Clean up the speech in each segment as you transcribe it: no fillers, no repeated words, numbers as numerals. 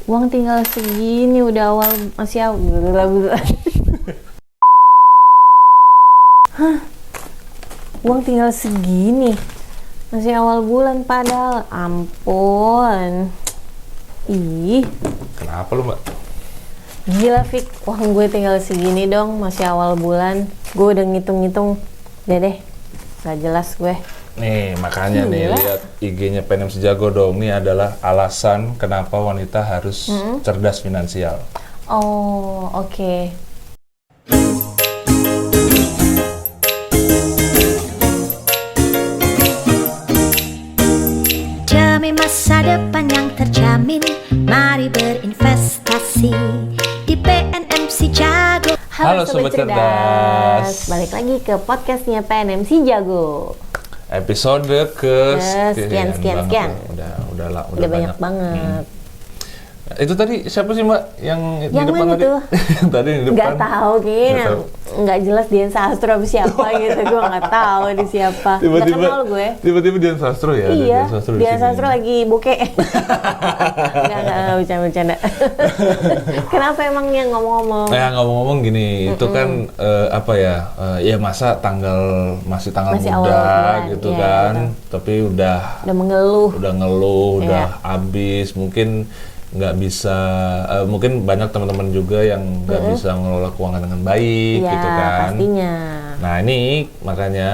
Uang tinggal segini, udah awal masih awal. Uang tinggal segini, masih awal bulan padahal. Ampun. Ih. Kenapa lu, Mbak? Gila, Fik. Uang gue tinggal segini dong, masih awal bulan. Gue udah ngitung-ngitung. Deh, gak jelas gue. Nih, makanya nih, lihat IG-nya PNM Sejago dong. Ini adalah alasan kenapa wanita harus cerdas finansial. Oh, oke. Demi masa depan yang terjamin, mari berinvestasi di PNM Sejago. Halo Sobat Cerdas. Balik lagi ke podcastnya PNM Sejago. Episode ke sekian. Udah banyak banget. Itu tadi siapa sih, Mbak yang di Yang depan mana tadi? tuh? Tadi di depan. Nggak tahu, kayaknya nggak jelas Dian Sastro apa siapa gitu. Gue nggak tahu di siapa. Nggak kenal gue. Tiba-tiba Dian Sastro ya? Iya, Dian di Sastro sini. lagi bokeh. Nggak bercanda. Kenapa emangnya ngomong-ngomong? Nah, ngomong-ngomong gini, itu kan ya masa masih tanggal Masih muda awal bulan, gitu iya, kan, betul. tapi udah mengeluh. udah Iya. habis, mungkin nggak bisa, mungkin banyak teman-teman juga yang nggak bisa mengelola keuangan dengan baik Iya, gitu kan. pastinya. Nah ini makanya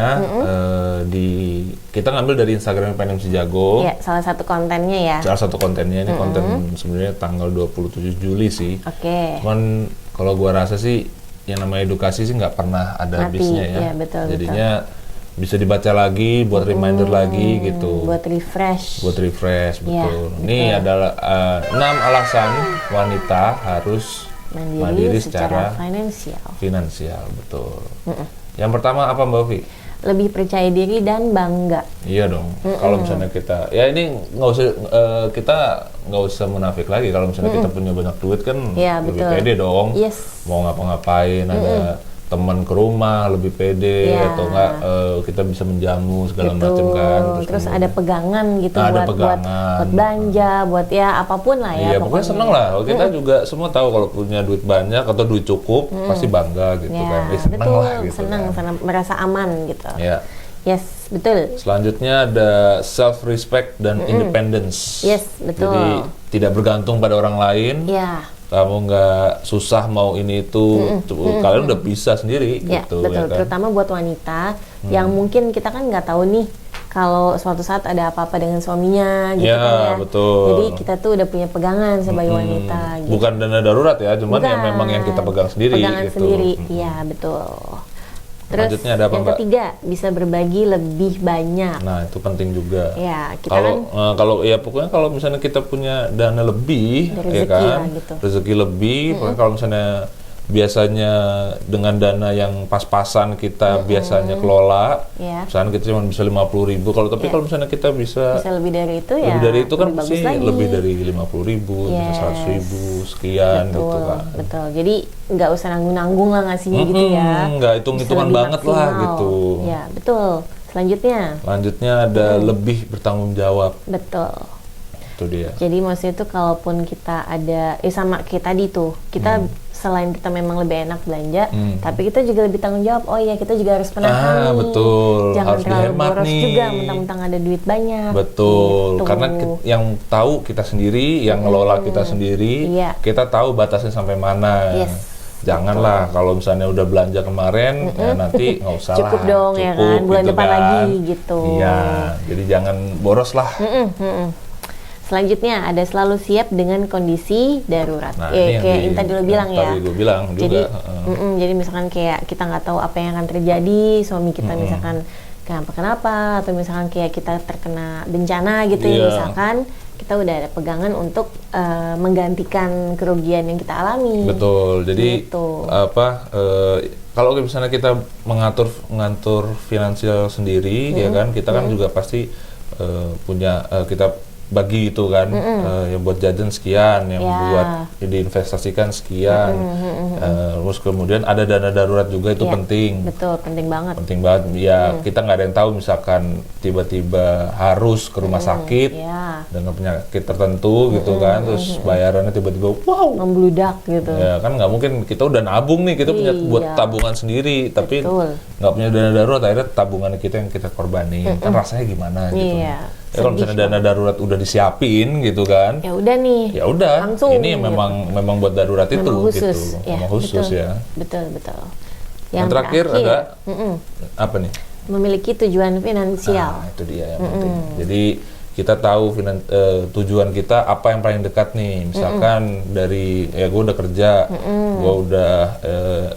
kita ngambil dari Instagram PNM Sejago. Iya, salah satu kontennya ya. Salah satu kontennya ini konten sebenarnya tanggal 27 Juli sih. Oke. Cuman kalau gua rasa sih yang namanya edukasi sih nggak pernah ada Mati, habisnya ya. iya, betul, Jadinya bisa dibaca lagi, buat reminder lagi gitu. Buat refresh. Buat refresh, Iya, betul. Ini adalah 6 alasan wanita harus mandiri secara finansial, betul. Yang pertama apa, Mbak Ovi? Lebih percaya diri dan bangga. Iya dong. Kalau misalnya kita, ya ini kita nggak usah munafik lagi. Kalau misalnya kita punya banyak duit kan, Iya, lebih betul. pede dong. Yes. Mau ngapa-ngapain, ada teman ke rumah lebih pede, Iya. atau enggak kita bisa menjamu segala Gitu. macam kan. Terus ada pegangan gitu Nah, ada buat pegangan. belanja, buat ya apapun lah ya. Iya, pokoknya seneng lah. Kita juga semua tahu kalau punya duit banyak atau duit cukup pasti bangga gitu Ya, kan. Seneng betul. lah gitu. Senang, kan. senang, merasa aman gitu. Ya. Yes, betul. Selanjutnya ada self respect dan independence. Yes, betul. Jadi tidak bergantung pada orang lain. Ya. Kamu nggak susah mau ini itu, kalian udah bisa sendiri Ya, gitu. betul. Ya kan? Terutama buat wanita yang mungkin kita kan nggak tahu nih kalau suatu saat ada apa-apa dengan suaminya gitu Ya, kan ya. betul. Jadi kita tuh udah punya pegangan sebagai wanita gitu. Bukan dana darurat ya, cuman yang memang yang kita pegang sendiri. Pegangan gitu. sendiri, iya betul. Terus Selanjutnya ada apa, yang Mbak? ketiga, bisa berbagi lebih banyak. Nah, itu penting juga. Ya, kita Kalau ya pokoknya kalau misalnya kita punya dana lebih, Ada ya rezeki kan, lah gitu. rezeki lebih. Pokoknya kalau misalnya biasanya dengan dana yang pas-pasan kita biasanya kelola, Ya. misalnya kita cuma bisa 50.000. Kalau misalnya kita bisa lebih dari itu ya. lebih dari itu kan lebih pasti bagus lagi. lebih dari 50.000, bisa Yes. 100.000 sekian Betul, gitu kan. betul. Jadi nggak usah nanggung-nanggung lah ngasihnya gitu ya. Nggak hitung-hitungan Bisa lebih banget lah maksimal. gitu. Ya, betul. Selanjutnya, Lanjutnya ada lebih bertanggung jawab, betul. itu dia. Jadi maksudnya itu kalaupun kita ada, sama kayak tadi tuh, kita selain kita memang lebih enak belanja, tapi kita juga lebih tanggung jawab. Oh iya, kita juga harus menahan nih. Betul. Jangan Harus terlalu dihemat boros nih. juga, mentang-mentang ada duit banyak. Betul, Gitu. karena yang tahu kita sendiri, yang ngelola kita sendiri, Iya. kita tahu batasnya sampai mana. Yes, Janganlah kalau misalnya udah belanja kemarin, ya nanti nggak usah Cukup lah. dong ya kan, bulan gitu depan kan. lagi gitu. Iya, jadi jangan boros lah. Selanjutnya ada selalu siap dengan kondisi darurat. Nah, ini yang Kayak yang tadi lo bilang ya. Tadi gue bilang Jadi, juga. jadi misalkan kayak kita nggak tahu apa yang akan terjadi, suami kita misalkan kenapa, atau misalkan kayak kita terkena bencana gitu ya, Iya. misalkan kita udah ada pegangan untuk menggantikan kerugian yang kita alami. Betul. Jadi Gitu. kalau misalnya kita mengatur finansial sendiri, ya kan, kita kan juga pasti punya kita bagi itu kan, yang buat jajan sekian, yang buat diinvestasikan sekian, terus kemudian ada dana darurat juga itu penting. Betul, penting banget. Penting banget, ya kita nggak ada yang tahu misalkan tiba-tiba harus ke rumah sakit dengan penyakit tertentu gitu kan, terus bayarannya tiba-tiba membludak gitu. Ya kan nggak mungkin kita udah nabung nih, kita punya buat tabungan sendiri, tapi nggak punya dana darurat, akhirnya tabungan kita yang kita korbanin, kan rasanya gimana gitu. Ya kalau misalnya dana darurat udah disiapin gitu kan, ya udah nih, ya udah, ini gitu. memang buat darurat memang itu khusus, gitu, ya, memang khusus betul, ya. Betul. Yang terakhir ada apa nih? Memiliki tujuan finansial. Itu dia yang penting. Jadi kita tahu tujuan kita apa yang paling dekat nih, misalkan dari ya gue udah kerja, gue udah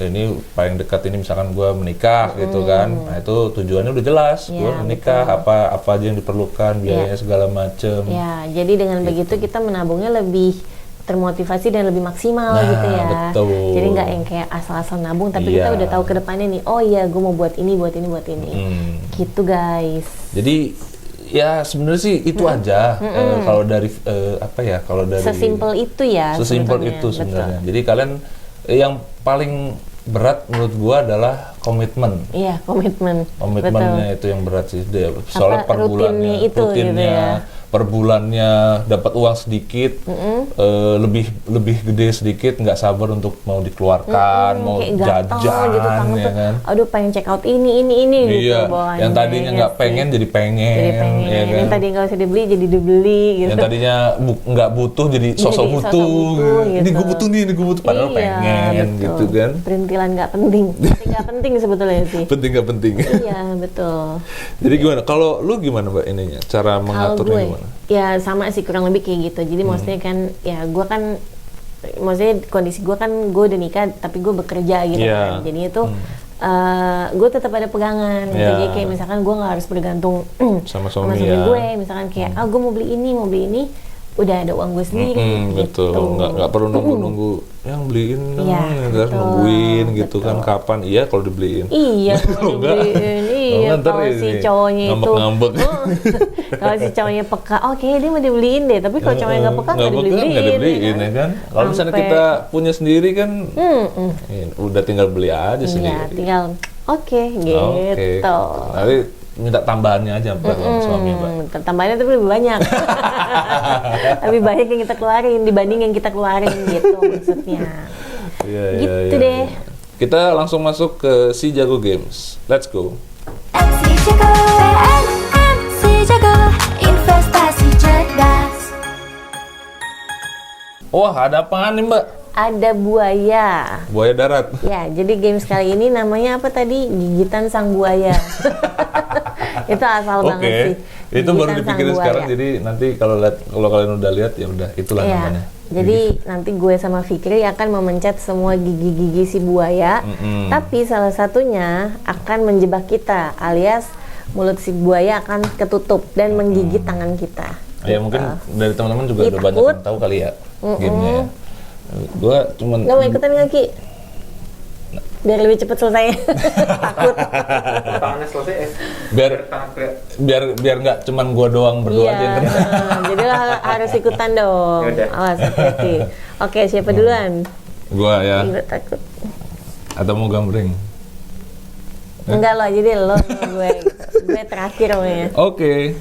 ini paling dekat ini misalkan gue menikah gitu kan, nah itu tujuannya udah jelas, gue menikah apa aja yang diperlukan, biayanya segala macem. Ya, jadi dengan begitu kita menabungnya lebih termotivasi dan lebih maksimal gitu ya. Betul. Jadi nggak yang kayak asal-asal nabung, tapi kita udah tahu ke depannya nih, oh iya gue mau buat ini, gitu guys. Jadi ya sebenarnya sih itu aja kalau dari kalau dari sesimpel itu ya. Sesimpel itu sebenarnya. Jadi kalian yang paling berat menurut gua adalah komitmen. Iya, komitmen. Komitmennya itu yang berat sih. Soalnya per bulannya, rutinnya gitu ya. Per bulannya dapat uang sedikit, lebih gede sedikit, nggak sabar untuk mau dikeluarkan, mau jajan, gitu, ya kan? Aduh pengen check out ini iya, gitu. Yang tadinya nggak pengen jadi pengen, ya kan? Yang tadi nggak usah dibeli jadi dibeli gitu. Yang tadinya nggak butuh jadi sosok butuh gitu. Ini gue butuh nih, ini gue butuh, padahal pengen gitu kan? Perintilan nggak penting, nggak penting sebetulnya sih. Penting nggak penting. Iya betul. Jadi gimana? Kalau lu gimana Mbak ininya? Cara mengaturnya gimana? Ya sama sih kurang lebih kayak gitu. Jadi maksudnya kan ya gue kan maksudnya kondisi gue kan gue udah nikah tapi gue bekerja gitu kan. Jadi itu gue tetap ada pegangan. Jadi kayak misalkan gue nggak harus bergantung sama suami gue. Misalkan kayak gue mau beli ini, udah ada uang gue sendiri. Gitu. Betul. Nggak perlu nunggu yang beliin, harus nungguin gitu kan kapan? Iya kalau dibeliin. Iya kalau dibeliin. Iya kalau si cowoknya itu ngambek. Kalau si cowoknya peka, oke dia mau dibeliin deh. Tapi kalau cowoknya nggak peka nggak dibeliin ya kan. Kalau misalnya kita punya sendiri kan, udah tinggal beli aja sendiri. Iya tinggal gitu. Nanti minta tambahannya aja buat suami Mbak. Tambahannya tapi lebih banyak. Lebih banyak yang kita keluarin dibanding yang kita keluarin gitu maksudnya. Gitu deh. Kita langsung masuk ke Si Jago Games. Let's go. MC Jago, MC Jago, investasi cerdas. Wah, ada apaan nih Mbak? Ada buaya. Buaya darat. Ya, jadi games kali ini namanya apa tadi? Gigitan sang buaya. Itu asal banget sih. Itu baru dipikirin sekarang, jadi nanti kalau kalian udah lihat ya udah itulah namanya. Jadi nanti gue sama Fikri akan memencet semua gigi-gigi si buaya, tapi salah satunya akan menjebak kita, alias mulut si buaya akan ketutup dan menggigit tangan kita. Ya mungkin dari teman-teman juga udah banyak yang tahu kali ya gamenya ya. Gue cuman nggak mau ikutan nggak Ki? Biar lebih cepat selesai. Takut. Tangannya selesai biar nggak cuman gue doang berdua aja yang kena. Jadi harus ikutan dong. Awas hati-hati. Oke, siapa duluan? Gue ya. Gue takut. Atau mau gambreng? Enggak lo, jadi lo gue terakhir namanya. Oke.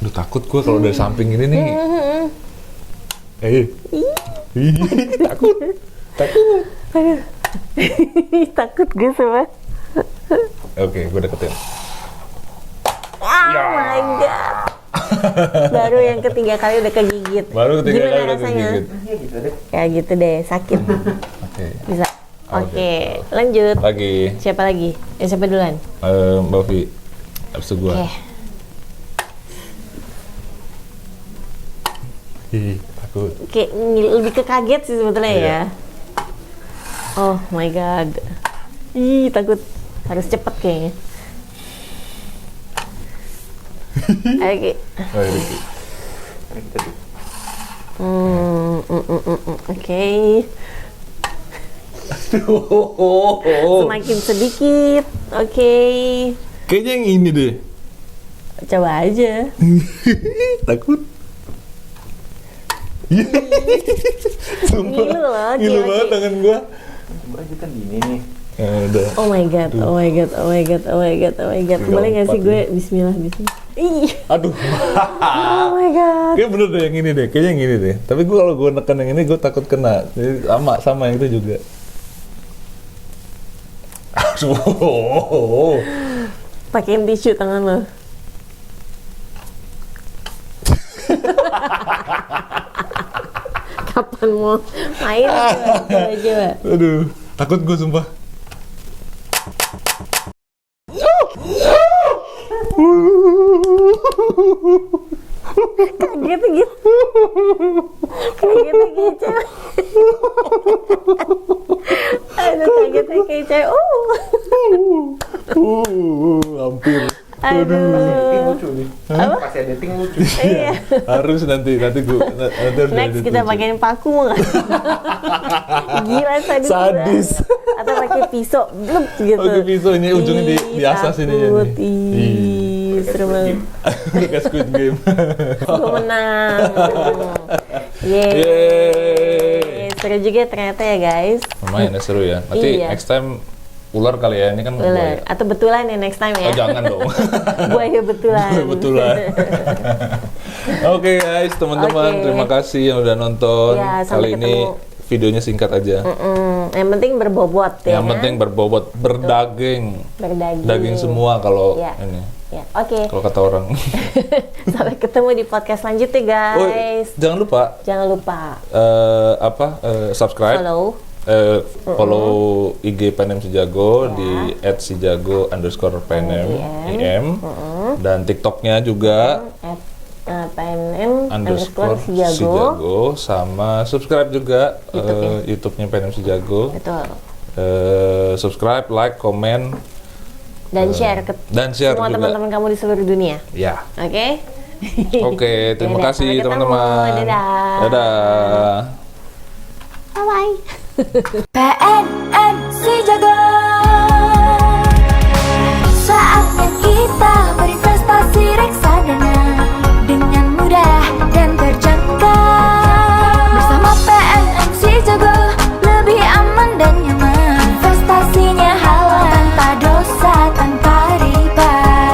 Aduh takut gue kalau dari samping ini nih. Takut. Aduh. Takut gue sama. Oke, gue deketin. Oh my god. Baru yang ketiga kali udah kegigit. Gimana rasanya? Ya gitu deh, sakit. Bisa. Oke, lanjut. Lagi. Siapa lagi? Siapa duluan? Mbak Vi. Abis itu gue. Takut. Kayak lebih ke kaget sih sebetulnya ya. Oh my god. Ih, takut. Harus cepet kayaknya. Oke. Oke. Semakin sedikit. Oke. Kayaknya yang ini deh. Coba aja. Takut. Ngilu loh. Ngilu banget tangan gua. Coba aja kan gini nih. Ya udah. Oh my god, oh my god, oh my god, oh my god, oh my god. Boleh nggak sih gue Bismillah, Bismillah. Ih, Aduh. oh my god. Kayaknya bener deh yang ini deh. Kayaknya yang ini deh. Tapi gua kalau gua neken yang ini gua takut kena. Jadi sama yang itu juga. Aduh. Pakein tisu tangan lo. Kapan mau main? Coba. Aduh, takut gue sumpah. Kaget gitu. Kaget kayak cewek. Aduh, kaget kayak cewek. Hampir. Editing Aduh. lucu nih. Apa? Pas editing lucu. Iya. Harus nanti gue harus Next kita pakein paku nggak? Gila sadis. Sadis. Atau pakai pisau, blub gitu. Pakai pisau, ini ujungnya di atas ini ya nih. Ih, seru banget. Kayak Squid Game. Gue menang. Yeay. Yeay. Seru juga ternyata ya guys. Lumayan ya, seru ya. Nanti Iya. next time ular kali ya, ini kan Ular. buaya. Atau betulan ya next time ya. Oh jangan dong. Buaya betulan. Betulan. Oke guys, teman-teman, Oke. terima kasih yang udah nonton. Ya, Kali sampai ini ketemu. videonya singkat aja. Yang penting berbobot ya. Yang penting berbobot, berdaging. Berdaging. Daging semua kalau Ya. ini. Ya, oke. Kalau kata orang. Sampai ketemu di podcast selanjutnya Oh, guys. jangan lupa Jangan lupa subscribe, follow IG PNM Sejago di @sijago_PNM dan TikToknya juga PNM_Sijago. sama subscribe juga YouTube-nya PNM Sejago. Betul. Subscribe, like, komen, Dan share ke dan share semua juga. teman-teman kamu di seluruh dunia. Ya. Oke? Oke, terima Dadah, kasih sampai ketemu. teman-teman. Dadah. Dadah. Bye-bye. PN